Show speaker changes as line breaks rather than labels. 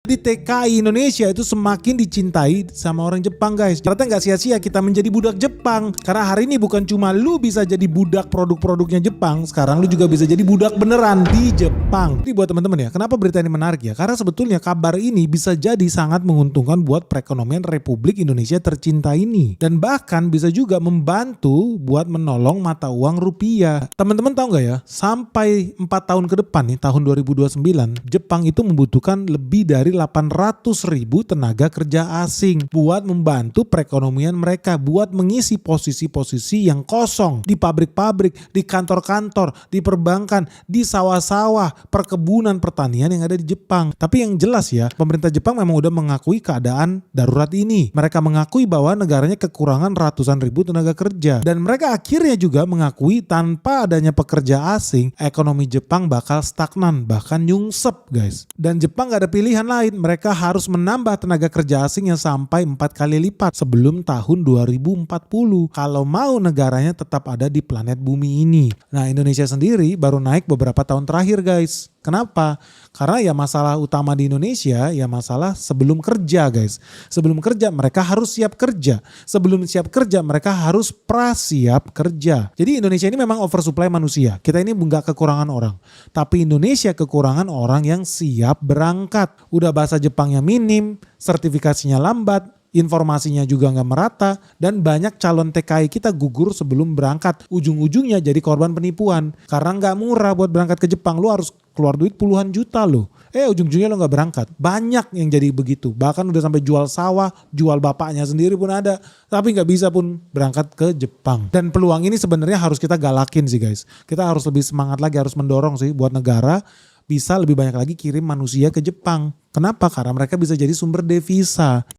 Di TKI Indonesia itu semakin dicintai sama orang Jepang guys. Ternyata nggak sia-sia kita menjadi budak Jepang. Karena hari ini bukan cuma lu bisa jadi budak produk-produknya Jepang, sekarang lu juga bisa jadi budak beneran di Jepang. Jadi buat teman-teman ya, kenapa berita ini menarik ya? Karena sebetulnya kabar ini bisa jadi sangat menguntungkan buat perekonomian Republik Indonesia tercinta ini. Dan bahkan bisa juga membantu buat menolong mata uang rupiah. Teman-teman tahu nggak ya, sampai 4 tahun ke depan nih, tahun 2029, Jepang itu membutuhkan lebih dari 800.000 tenaga kerja asing buat membantu perekonomian mereka, buat mengisi posisi-posisi yang kosong di pabrik-pabrik, di kantor-kantor, di perbankan, di sawah-sawah, perkebunan, pertanian yang ada di Jepang. Tapi yang jelas ya, pemerintah Jepang memang udah mengakui keadaan darurat ini. Mereka mengakui bahwa negaranya kekurangan ratusan ribu tenaga kerja. Dan mereka akhirnya juga mengakui tanpa adanya pekerja asing, ekonomi Jepang bakal stagnan, bahkan nyungsep guys. Dan Jepang gak ada pilihan lain. Mereka harus menambah tenaga kerja asing yang sampai 4 kali lipat sebelum tahun 2040 kalau mau negaranya tetap ada di planet bumi ini. Nah, Indonesia sendiri baru naik beberapa tahun terakhir guys. Kenapa? Karena ya masalah utama di Indonesia ya masalah sebelum kerja guys. Sebelum kerja mereka harus siap kerja. Sebelum siap kerja mereka harus prasiap kerja. Jadi Indonesia ini memang oversupply manusia. Kita ini nggak kekurangan orang. Tapi Indonesia kekurangan orang yang siap berangkat. Udah bahasa Jepangnya minim, sertifikasinya lambat, informasinya juga nggak merata, dan banyak calon TKI kita gugur sebelum berangkat. Ujung-ujungnya jadi korban penipuan. Karena nggak murah buat berangkat ke Jepang, lu harus keluar duit puluhan juta loh. Ujung-ujungnya lo nggak berangkat. Banyak yang jadi begitu. Bahkan udah sampai jual sawah, jual bapaknya sendiri pun ada. Tapi nggak bisa pun berangkat ke Jepang. Dan peluang ini sebenarnya harus kita galakin sih guys. Kita harus lebih semangat lagi, harus mendorong sih buat negara bisa lebih banyak lagi kirim manusia ke Jepang. Kenapa? Karena mereka bisa jadi sumber devisa.